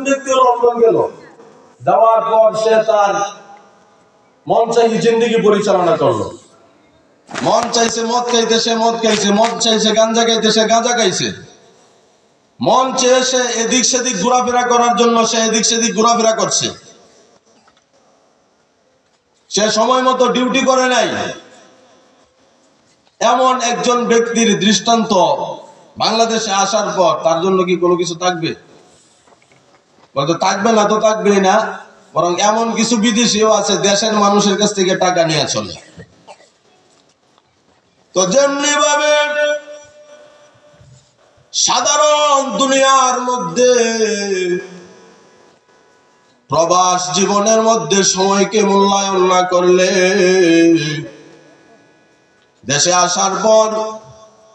ব্যক্তি লন্ডন গেল, যাওয়ার পর সে তার মন চাইছে জিন্দেগি পরিচালনা করলো। মন চাইছে মদ খাইতে, সে মদ খাইছে। মন চাইছে গাঁজা খাইতে, সে গাঁজা খাইছে। মন চেয়ে সে এদিক সেদিক ঘোরাফেরা করার জন্য সে এদিক সেদিক ঘোরাফেরা করছে। সে সময় মতো ডিউটি করে নাই। এমন একজন ব্যক্তির দৃষ্টান্ত বাংলাদেশে আসার পর তার জন্য কি কোনো কিছু থাকবে? বলতো থাকবে না, তো থাকবেই না। বরং এমন কিছু বিদেশিও আছে দেশের মানুষের কাছ থেকে টাকা নিয়ে চলে। তো যেমনি ভাবে সাধারণ দুনিয়ার মধ্যে প্রবাস জীবনের মধ্যে সময়কে মূল্যায়ন না করলে দেশে আসার পর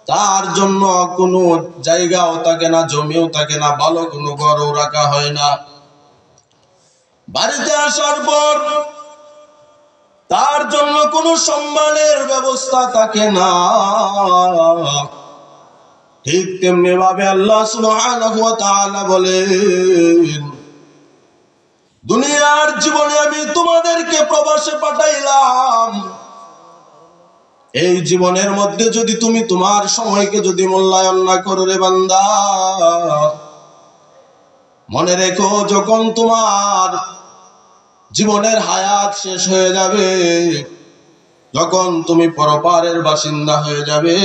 তার জন্য কোনো জায়গাও থাকে না, জমিও থাকে না, ভালো কোনো ঘরও রাখা হয় না। বাড়িতে আসার পর তার জন্য কোনো সম্মানের ব্যবস্থা থাকে না। ঠিক তেমনি ভাবে আল্লাহ সুবহানাহু ওয়া তাআলা বলেন, দুনিয়ার জীবনে আমি তোমাদেরকে প্রবাসে পাঠাইলাম। এই জীবনের মধ্যে যদি তুমি তোমার সময়কে যদি মূল্যায়ন না করো রে বান্দা, মনে রেখো যখন তোমার জীবনের হায়াত শেষ হয়ে যাবে, যখন তুমি পরপারের বাসিন্দা হয়ে যাবে,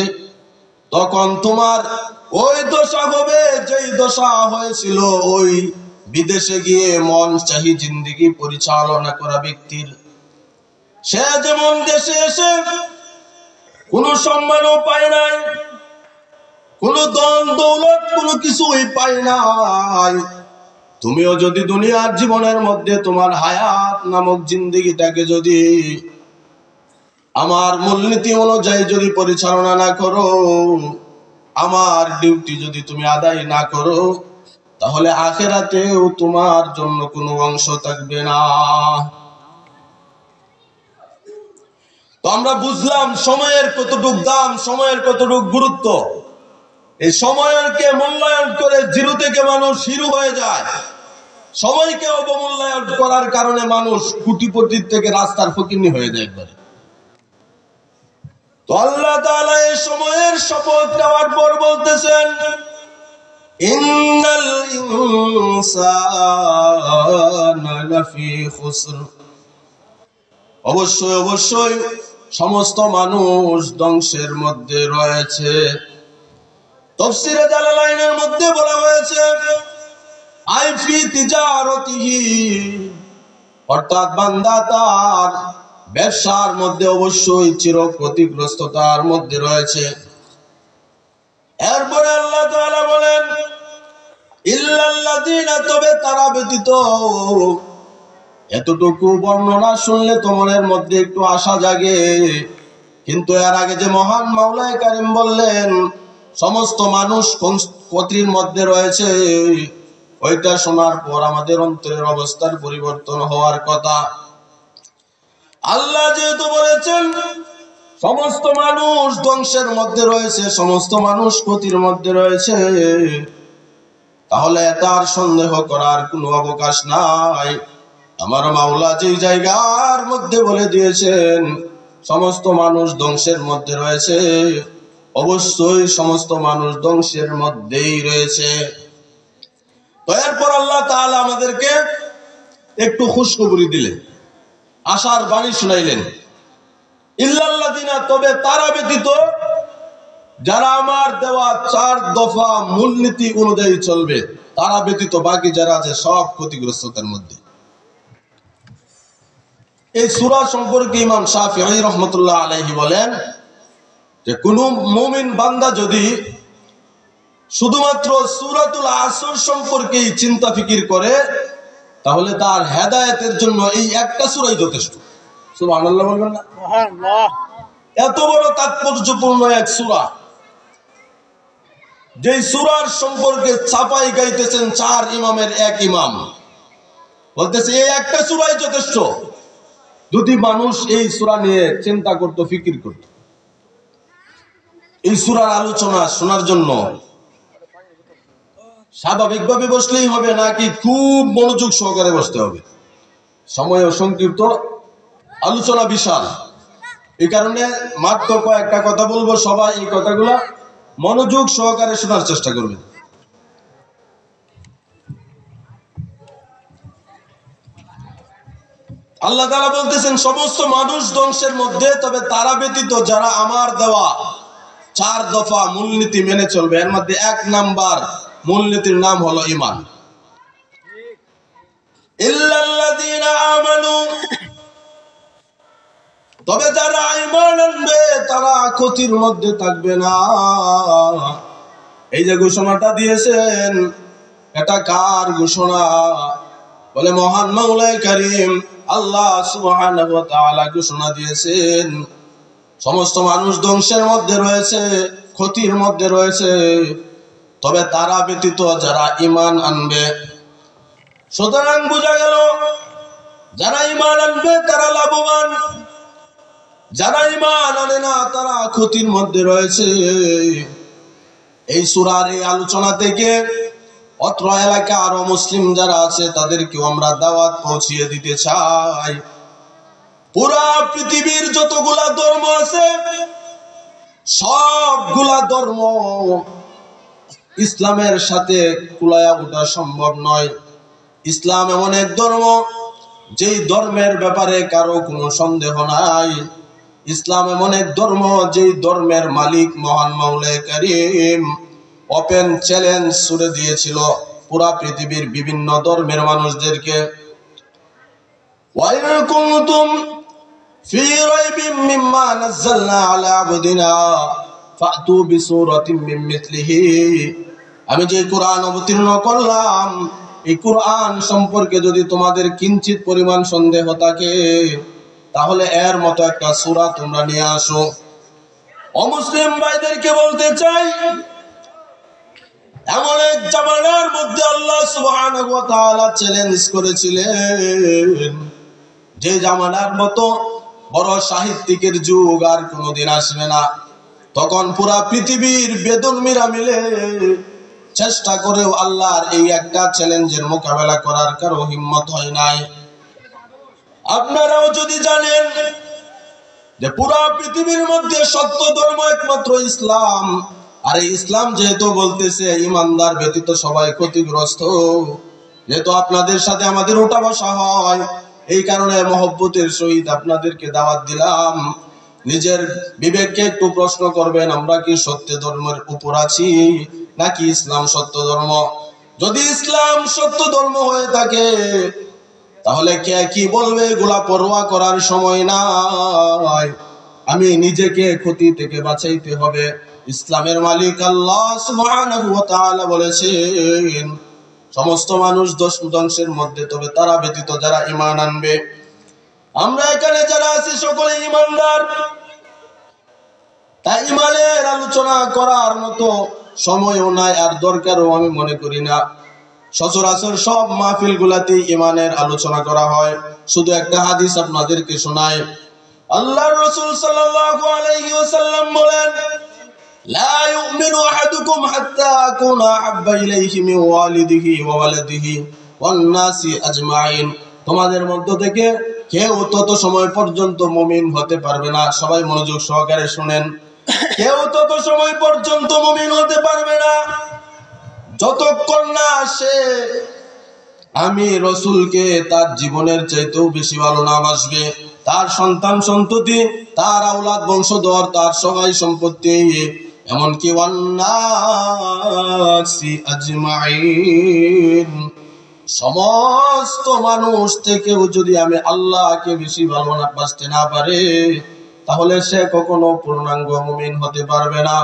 তখন তোমার ওই দশা হবে যেই দশা হয়েছিল ওই বিদেশে গিয়ে মন চাহি জিন্দেগি পরিচালনা করা ব্যক্তির। সে যেমন দেশে এসে কোনো সম্মানও পায় নাই, কোনো ধন দৌলত কোনো কিছুই পায় নাই। তুমিও যদি দুনিয়ার জীবনের মধ্যে তোমার হায়াত নামক জিন্দেগিটাকে যদি আমার মূলনীতি অনুযায়ী যদি পরিচালনা না করো, আমার ডিউটি যদি তুমি আদায় না করো, তাহলে আখিরাতেও তোমার জন্য কোনো অংশ থাকবে না। তো আমরা বুঝলাম সময়ের কতটুক দাম, সময়ের কতটুক গুরুত্ব। এই সময়কে মূল্যায়ন করে জিরো থেকে মানুষ হিরো হয়ে যায়। সময়কে অবমূল্যায়ন করার কারণে মানুষ কোটিপতির থেকে রাস্তার ফকিন্নি হয়ে যায় একবারে। তো আল্লাহ তাআলা এই সময়ের শপথ নেওয়ার পর বলতেছেন, ইন্নাল ইনসানা লাফি খুসর, অবশ্যই অবশ্যই সমস্ত মানুষ ধ্বংসের মধ্যে রয়েছে। তাফসীরে জালালাইনের মধ্যে বলা হয়েছে আই ফি তিজারতিহি, অর্থাৎ বান্দা তার ব্যবসার মধ্যে অবশ্যই চির ক্ষতিগ্রস্ততার মধ্যে রয়েছে। এরপরে আল্লাহ তাআলা বলেন ইল্লাল্লাযীনা, তবে তারা ব্যতীত। এতটুকু বর্ণনা শুনলে তোমাদের মধ্যে একটু আশা জাগে, কিন্তু এর আগে যে মহান মাওলায়ে কারীম বললেন সমস্ত মানুষ ক্ষতির মধ্যে রয়েছে, ওইটা শোনার পর আমাদের অন্তরের অবস্থার পরিবর্তন হওয়ার কথা। আল্লাহ যেহেতু বলেছেন সমস্ত মানুষ ধ্বংসের মধ্যে রয়েছে, সমস্ত মানুষ ক্ষতির মধ্যে রয়েছে, তাহলে তার সন্দেহ করার কোনো অবকাশ নাই। আমার মাওলা যেই জায়গার মধ্যে বলে দিয়েছেন সমস্ত মানুষ ধ্বংসের মধ্যে রয়েছে, অবশ্যই সমস্ত মানুষ ধ্বংসের মধ্যেই রয়েছে। তো এরপর আল্লাহ তাআলা আমাদেরকে একটু খুশখবরি দিলেন, আশার বাণী শুনাইলেন। ইল্লাল্লাযীনা, তবে তারা ব্যতীত যারা আমার দেওয়া 4 দফা মূলনীতি অনুযায়ী চলবে, তারা ব্যতীত বাকি যারা আছে সব ক্ষতিগ্রস্ততার মধ্যে। এই সূরা সম্পর্কে ইমাম শাফিঈ রাহমাতুল্লাহ আলাইহি বলেন যে কোন মুমিন বান্দা যদি শুধুমাত্র সূরাতুল আসর সম্পর্কেই চিন্তা ফিকির করে, তাহলে তার হেদায়েতের জন্য এই একটা সূরাই যথেষ্ট। সুবহানাল্লাহ বলবেন না? সুবহানাল্লাহ। এত বড় তাৎপর্যপূর্ণ এক সূরা, যেই সূরার সম্পর্কে ছাপাই গাইতেছেন 4 ইমামের এক ইমাম, বলতেছে এই একটা সূরাই যথেষ্ট। যদি মানুষ এই সূরা নিয়ে চিন্তা করত, ফিকির করত, এই সূরার আলোচনা শোনার জন্য স্বাভাবিকভাবে বসলেই হবে নাকি খুব মনোযোগ সহকারে বসতে হবে? সময় সংক্ষিপ্ত, আলোচনা বিশাল, এই কারণে মাত্র কয়েকটা কথা বলবো। সবাই এই কথাগুলা মনোযোগ সহকারে শোনার চেষ্টা করবেন। আল্লাহ তাআলা বলতেছেন সমস্ত মানুষ ধ্বংসের মধ্যে, তবে তারা ব্যতীত যারা আমার দেওয়া 4 দফা মূলনীতি মেনে চলবে। এর মধ্যে 1 নাম্বার মূলনীতির নাম হলো ঈমান। ইল্লাল্লাযীনা আমানু, তবে যারা ঈমান আনবে তারা ক্ষতির মধ্যে থাকবে না। এই যে ঘোষণাটা দিয়েছেন, এটা কার ঘোষণা? বলে মহান মাওলাই কারীম আল্লাহ সুবহানাহু ওয়া তাআলা ঘোষণা দিয়েছেন সমস্ত মানুষ ধ্বংসের মধ্যে রয়েছে, ক্ষতির মধ্যে রয়েছে, তবে তারা ব্যতীত যারা ঈমান আনবে। সুতরাং বোঝা গেল যারা ঈমান আনবে তারা লাভবান, যারা ঈমান আনে না তারা ক্ষতির মধ্যে রয়েছে। এই সূরার এই আলোচনা থেকে অত্র এলাকার আরো মুসলিম যারা আছে তাদেরকেও আমরা দাওয়াত পৌঁছিয়ে দিতে চাই। পুরা পৃথিবীর যতগুলা ধর্ম আছে সবগুলা ধর্ম ইসলামের সাথে কুলায়া ওঠা সম্ভব নয়। ইসলাম এমন এক ধর্ম যেই ধর্মের ব্যাপারে কারো কোনো সন্দেহ নাই। ইসলাম এমন এক ধর্ম যেই ধর্মের মালিক মহান মাওলাই কারীম ওপেন চ্যালেঞ্জ ছুড়ে দিয়েছিল পুরা পৃথিবীর বিভিন্ন ধর্মের মানুষদেরকে। ওয়াইন কুনতুম ফি রাইবিম মিম্মা নাযালনা আলা আবদিনা ফাতু বিসূরাতিন মিন মিসলিহি। আমি যে কোরআন অবতীর্ণ করলাম এই কোরআন সম্পর্কে যদি তোমাদের কিঞ্চিত পরিমাণ সন্দেহ থাকে তাহলে এর মতো একটা সূরা তোমরা নিয়ে আসো। অমুসলিম ভাইদেরকে বলতে চাই, এমন এক জামানার মধ্যে আল্লাহ সুবহানাহু ওয়া তাআলা চ্যালেঞ্জ করেছিলেন যে জামানার মতো বড় সাহিত্যিকের যুগ আর কোনোদিন আসবে না। তখন পুরা পৃথিবীর বেদুনমিরা মিলে চেষ্টা করেও আল্লাহর এই একটা চ্যালেঞ্জের মোকাবেলা করার কারো হিম্মত হয় নাই। আপনারাও যদি জানেন যে পুরা পৃথিবীর মধ্যে সত্য ধর্ম একমাত্র ইসলাম, আর এই ইসলাম যেহেতু বলতেছে ইমানদার ব্যতীত সবাই ক্ষতিগ্রস্ত, যেহেতু আপনাদের সাথে আমাদের উঠা বসা হয়, এই কারণে মহব্বতের সহিত আপনাদেরকে দাওয়াত দিলাম। নিজের বিবেককে একটু প্রশ্ন করবেন, আমরা কি সত্য ধর্মের উপর আছি নাকি ইসলাম সত্য ধর্ম? যদি ইসলাম সত্য ধর্ম হয়ে থাকে তাহলে কে কি বলবে এগুলা পরোয়া করার সময় নাই। আমি নিজেকে ক্ষতি থেকে বাঁচাইতে হবে। ইসলামের মালিক আল্লাহ সুবহানাহু ওয়া তাআলা বলেছেন সমস্ত মানুষ ধ্বংসের মধ্যে, তবে তারা ব্যতীত যারা ঈমান আনবে। আমরা এখানে যারা আছি সকলে ঈমানদার, তাই ঈমানের আলোচনা করার মতো সময়ও নাই আর দরকারও আমি মনে করি না। সচরাচর সব মাহফিল গুলাতে ঈমানের আলোচনা করা হয়। শুধু একটা হাদিস আপনাদেরকে শোনাই। আল্লাহর রাসূল সাল্লাল্লাহু আলাইহি ওয়াসাল্লাম বলেন, লা ইউমিনু আহাদুকুম হাত্তা আকুনা আহাব্বা ইলাইহি মিন ওয়ালিদিহি ওয়া ওয়ালাদিহি ওয়ান নাসি আজমাইন। তোমাদের মধ্য থেকে কেউ তত সময় পর্যন্ত মুমিন হতে পারবে না। সবাই মনোযোগ সহকারে শুনেন। কেউ তত সময় পর্যন্ত মুমিন হতে পারবে না যতক্ষণ না সে আমি রাসূলকে তার জীবনের চাইতেও বেশি ভালো না বাসবে, তার সন্তান সন্ততি, তার আওলাদ বংশধর, তার সহায় সম্পত্তি, এমনকি ওয়ান্নাসি আজমাইন, সমস্ত মানুষ থেকেও যদি আমি আল্লাহকে বেশি ভালো না বাসতে না পারে তাহলে সে কখনো পূর্ণাঙ্গ মুমিন হতে পারবে না।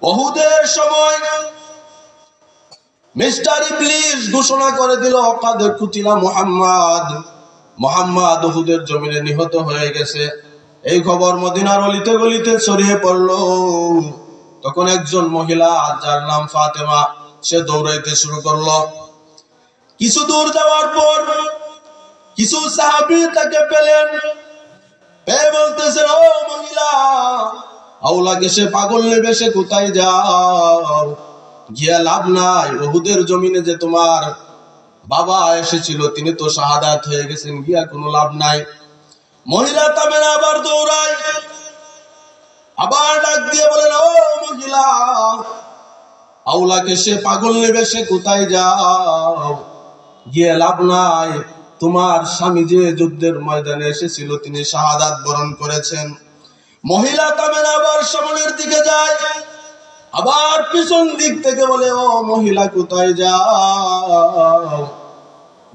উহুদের সময় মিস্টার ইবলিস ঘোষণা করে দিল কাদ কুতিলা মুহাম্মদ উহুদের জমিনে নিহত হয়ে গেছে। এই খবর মদিনার অলিতে গলিতে ছড়িয়ে পড়ল। তখন একজন মহিলা যার নাম ফাতেমা, সে দৌড়াইতে শুরু করলো। কিছু দূর যাওয়ার পর কিছু সাহাবী তাকে পেলেন, পেয়ে বলতেছেন, ও মহিলা, আওলা গেছে পাগল নেবে, সে কোথায় যাও? গিয়া লাভ নাই, উহুদের জমিনে যে তোমার বাবা এসেছিল তিনি তো শাহাদাত হয়ে গেছেন, গিয়া কোনো লাভ নাই। মহিলা থামে না, আবার দৌড়ায়, আবার ডাক দিয়ে বলেন, ও মহিলা, আউলাকে সে পাগল নেবে, সে কোথায় যাও? গিয়ে লাভ নাই, তোমার স্বামী যে যুদ্ধের ময়দানে এসেছিল তিনি শাহাদাত বরণ করেছেন। মহিলা থামে না, আবার সামনের দিকে যায়, আবার পিছন দিক থেকে বলে, ও মহিলা কোথায় যাও?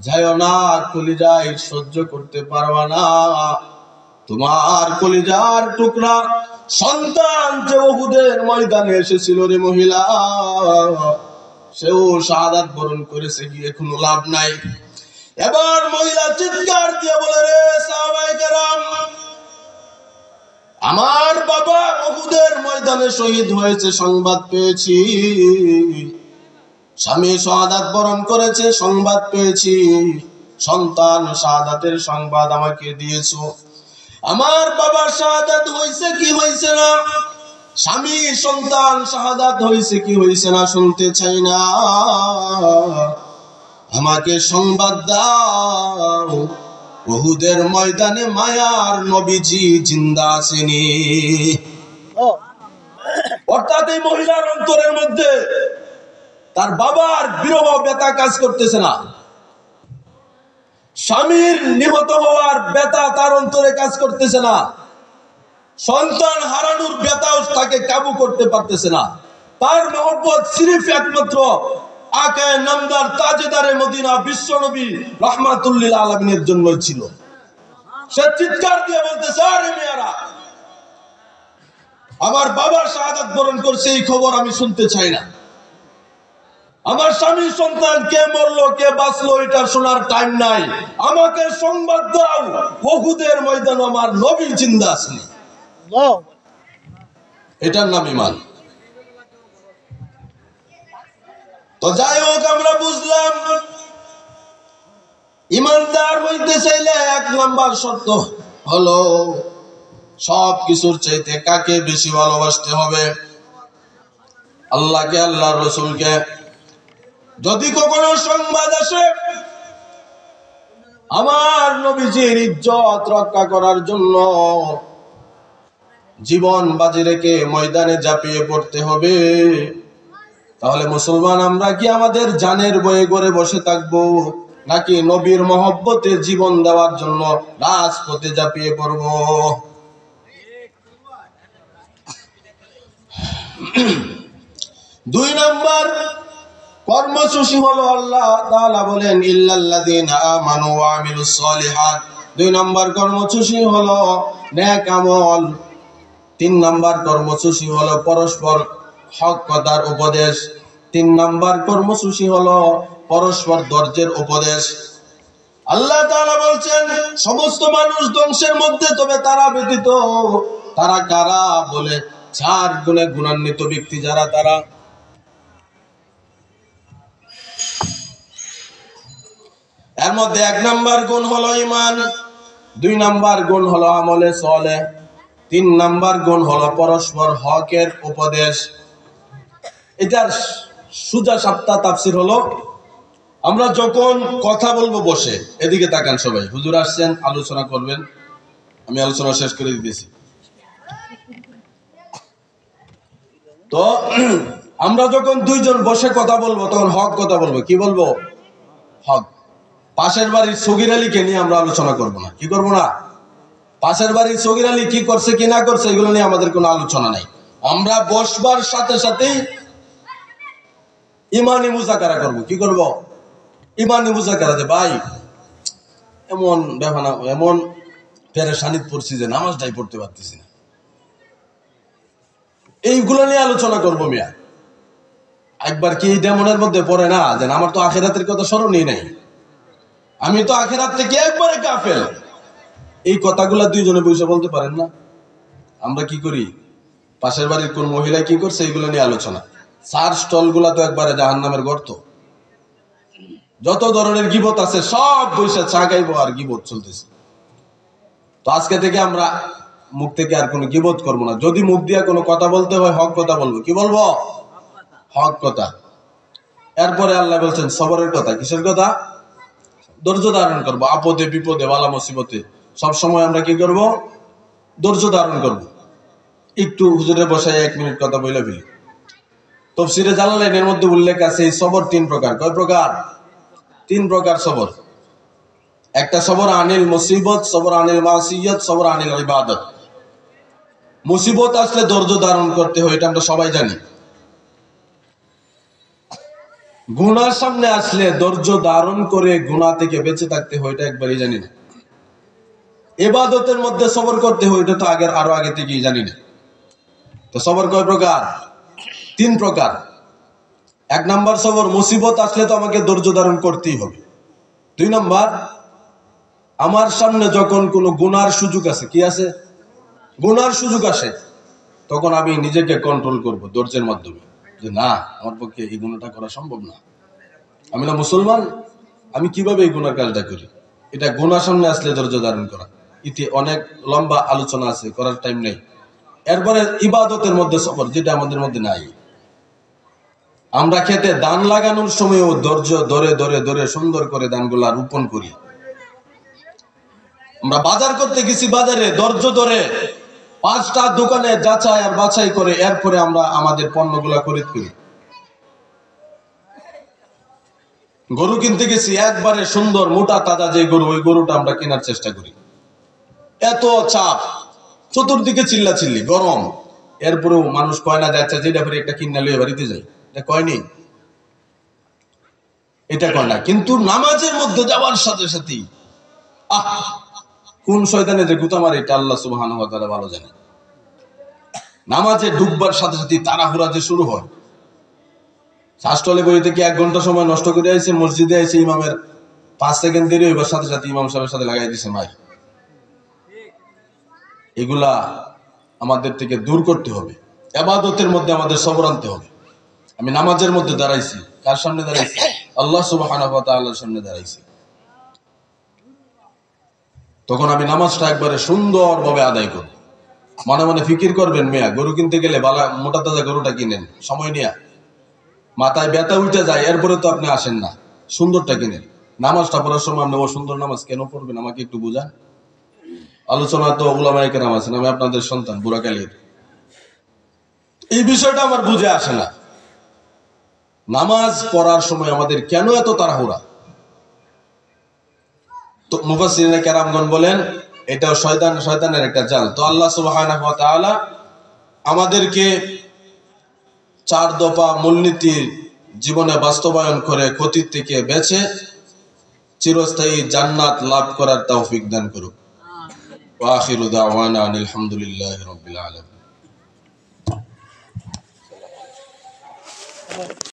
যাইও না, কলিজায় সহ্য করতে পারবা না, তোমার কলিজার টুকরা সন্তান যে উহুদের ময়দানে এসেছিল রে মহিলা, সেও শাহাদাত বরণ করেছে, গিয়ে কোনো লাভ নাই। এবার মহিলা চিৎকার দিয়ে বলে, রে সাহাবায়ে কেরাম, আমার বাবা উহুদের ময়দানে শহীদ হয়েছে সংবাদ পেয়েছি, স্বামী শাহাদাত বরণ করেছে সংবাদ পেয়েছি, সন্তান শাহাদাতের সংবাদ আমাকে দিয়েছো। আমার বাবার শাহাদাত হয়েছে কি হয়েছে না, স্বামী সন্তান শাহাদাত হয়েছে কি হয়েছে না শুনতে চাই না, আমাকে সংবাদ দাও, উহুদের ময়দানে মায়ার নবীজি জিন্দা আছেনি। অর্থাৎ এই মহিলার অন্তরের মধ্যে তার বাবার বিরহ ব্যথা কাজ করতেছে না, স্বামীর নিহত হওয়ার ব্যথা তার অন্তরে কাজ করতেছে না, সন্তান হারানোর ব্যথাও তাকে কাবু করতে পারতেছে না। তার মহব্বত সিরিফ একমাত্র আকায়ে নামদার তাজেদারে মদিনা বিশ্বনবী রাহমাতুল্লিল আলামিনের জন্য ছিল। সে চিৎকার দিয়ে বলতেছে, আরে মেয়েরা, আমার বাবার শাহাদাত বরণ করছে এই খবর আমি শুনতে চাই না, আমার স্বামী সন্তান কে মরলো কে বাঁচলো এটা শোনার টাইম নাই, আমাকে সংবাদ দাও উহুদের ময়দানে আমার নবী জিন্দা আছেন। এটার নাম ঈমান। তো যাই হোক, আমরা বুঝলাম ঈমানদার হইতে চাইলে এক নাম্বার শর্ত হলো সব কিছুর চাইতে কাকে বেশি ভালোবাসতে হবে? আল্লাহকে, আল্লাহর রাসূলকে। যদি কখনো সংবাদ আসে আমার নবীজির ইজ্জত রক্ষা করার জন্য জীবন বাজি রেখে ময়দানে ঝাঁপিয়ে পড়তে হবে, তাহলে মুসলমান আমরা কি আমাদের জানের বয়ে করে বসে থাকবো, নাকি নবীর মহব্বতে জীবন দেওয়ার জন্য রাজপথে ঝাঁপিয়ে পড়ব? দুই নাম্বার কর্মসূচি হলো, আল্লাহ তাআলা বলেন ইল্লাল্লাযীনা আমানু ওয়া আমিলুস সলিহাত। দুই নাম্বার কর্মসূচি হলো নেক আমল। তিন নাম্বার কর্মসূচি হলো পরস্পর হক কথার উপদেশ। তিন নাম্বার কর্মসূচি হলো পরস্পর ধৈর্যের উপদেশ। আল্লাহ তাআলা বলছেন সমস্ত মানুষ ধ্বংসের মধ্যে, তবে তারা ব্যতীত। তারা কারা? বলে 4 গুণে গুণান্বিত ব্যক্তি যারা, তারা এর মধ্যে 1 নাম্বার গুণ হলো ঈমান, 2 নাম্বার গুণ হলো আমলে সালেহ, 3 নাম্বার গুণ হলো পরস্পর হকের উপদেশ। এটার সুজা সাপ্তাহ তাফসীর হলো, আমরা যখন কথা বলবো বসে, এদিকে তাকান সবাই, হুজুর আসছেন আলোচনা করবেন, আমি আলোচনা শেষ করে দিতেছি। তো আমরা যখন 2 জন বসে কথা বলবো তখন হক কথা বলবো। কি বলবো? হক। পাশের বাড়ির সগীর আলীকে নিয়ে আমরা আলোচনা করব না। কি করব না? পাশের বাড়ির সগীর আলী কি করছে কি না করছে এগুলো নিয়ে আমাদের কোনো আলোচনা নাই। আমরা বসবার সাথে সাথেই ইমানি মুযাকারা করব। কি করব? ইমানি মুযাকারা। যে ভাই এমন বেফানা, এমন পেরেশানিতে পড়ছি যে নামাজটাই পড়তে পারতেছি না, এইগুলো নিয়ে আলোচনা করবো মিয়া। একবার কি এটা মনের মধ্যে পড়ে না যে আমার তো আখিরাতের কথা স্মরণই নাই, আমি তো আখিরাত থেকে একবারে গাফেল। এই কথাগুলা 2 জনে বসে বলতে পারেন না? আমরা কি করি? পাশের বাড়ির কোন মহিলা কি করছে এইগুলো নিয়ে আলোচনা। চার স্টল গুলা তো একবারে জাহান্নামের গর্ত। যত ধরনের গীবত আছে সব বসে চা খাইবো আর গীবত চলতেছে। তো আজকে থেকে আমরা মুখ থেকে আর কোনো গীবত করবো না। যদি মুখ দিয়ে কোনো কথা বলতে হয় হক কথা বলবো। কি বলবো? হক কথা। এরপরে আল্লাহ বলছেন সবরের কথা। কিসের কথা? ধৈর্য ধারণ করবো আপদে বিপদে বালা মুসিবতে সব সময় আমরা কি করব? ধৈর্য ধারণ করব। একটু হুজুরে বসায় 1 মিনিট কথা বলে ফেলি। তাফসীরে জালালাইনের মধ্যে উল্লেখ আছে এই সবর 3 প্রকার। কয় প্রকার? 3 প্রকার সবর। একটা সবর আনিল মুসিবত, সবর আনিল মাসিয়াত, সবর আনিল ইবাদত। মুসিবত আসলে ধৈর্য ধারণ করতে হয়, এটা আমরা সবাই জানি। গুনার সামনে আসলে ধৈর্য ধারণ করে গুনাহ থেকে বেঁচে থাকতে হয়, এটা একবারই জানি না। ইবাদতের মধ্যে সবর করতে হয়, এটা তো আরো আগে থেকেই জানি না। তো সবর কয় প্রকার? 3 প্রকার। 1 নাম্বার সবর, মুসিবত আসলে তো আমাকে ধৈর্য ধারণ করতেই হবে। 2 নাম্বার, আমার সামনে যখন কোনো গুনার সুযোগ আছে, কি আছে? গুনার সুযোগ আসে, তখন আমি নিজেকে কন্ট্রোল করব ধৈর্যের মাধ্যমে, যে না, আমার পক্ষে এই গুনাহটা করা সম্ভব না। আমি না মুসলমান, আমি কিভাবে এই গুনার কাজটা করি? এটা গুনার সামনে আসলে ধৈর্য ধারণ করা। ইতি অনেক লম্বা আলোচনা আছে, করার টাইম নেই। এরপরে ইবাদতের মধ্যে সবর, যেটা আমাদের মধ্যে নাই। আমরা খেতে ধান লাগানোর সময়ও ধৈর্য ধরে ধরে ধরে সুন্দর করে ধানগুলা রোপণ করি। আমরা বাজার করতে গেছি, বাজারে ধৈর্য ধরে 5টা দোকানে যাচাই আর বাছাই করে এরপরে আমরা আমাদের পণ্যগুলা খরিদ করি। গরু কিনতে গেছি, একবারে সুন্দর মোটা তাজা যে গরু, ওই গরুটা আমরা কেনার চেষ্টা করি। এত চাপ, চতুর্দিকে চিল্লাচিল্লি, গরম, এরপরেও মানুষ কয় না যাচ্ছে যেটা করে একটা কিনা লইয়ে বাড়িতে যাই, এটা কয়নি, এটা কয় না। কিন্তু নামাজের মধ্যে যাওয়ার সাথে সাথেই কোন শয়তানে যে গুতা মারে, এটা আল্লাহ সুবহানাহু ওয়া তাআলা ভালো জানে। নামাজে ডুববার সাথে সাথে তাড়াহুড়া যে শুরু হয়। শাস্ত্রলে বই থেকে 1 ঘন্টা সময় নষ্ট করে আইছে, মসজিদে আইছে, ইমামের 5 সেকেন্ড দেরি হইবার সাথে সাথে ইমাম সাহেবের সাথে লাগাই দিছে মাই। এগুলা আমাদের থেকে দূর করতে হবে। ইবাদতের মধ্যে আমাদের সবর আনতে হবে। আমি নামাজের মধ্যে দাঁড়াইছি, কার সামনে দাঁড়াইছি? আল্লাহ সুবহানাহু ওয়া তাআলার সামনে দাঁড়াইছি। তখন আমি নামাজটা একবারে সুন্দরভাবে আদায় করব। মনে মনে ফিকির করবেন, মিয়া গরু কিনতে গেলে বালা মোটা তাজা গরুটা কিনেন, সময় নিয়া মাথায় ব্যথা উঠে যায়, এরপরে তো আপনি আসেন না, সুন্দরটা কিনেন। নামাজটা পড়ার সময় আপনি ও সুন্দর নামাজ কেন পড়বেন, আমাকে একটু বুঝান। আলোচনা তো উলামায়ে কেরাম আছেন, আমি আপনাদের সন্তান বুড়াকালীর, এই বিষয়টা আমার বুঝে আসে না। নামাজ পড়ার সময় আমাদের কেন এত তাড়াহুড়া? তো মুফাসসিরিনে কেরামগণ বলেন এটাও শয়তানের একটা জাল। তো আল্লাহ সুবহানাহু ওয়া তাআলা আমাদেরকে 4 দফা মূলনীতি জীবনে বাস্তবায়ন করে ক্ষতির থেকে বেঁচে চিরস্থায়ী জান্নাত লাভ করার তৌফিক দান করুক। ওয়া আখিরু দাওয়ানা আনিল হামদুলিল্লাহি রাব্বিল আলামিন।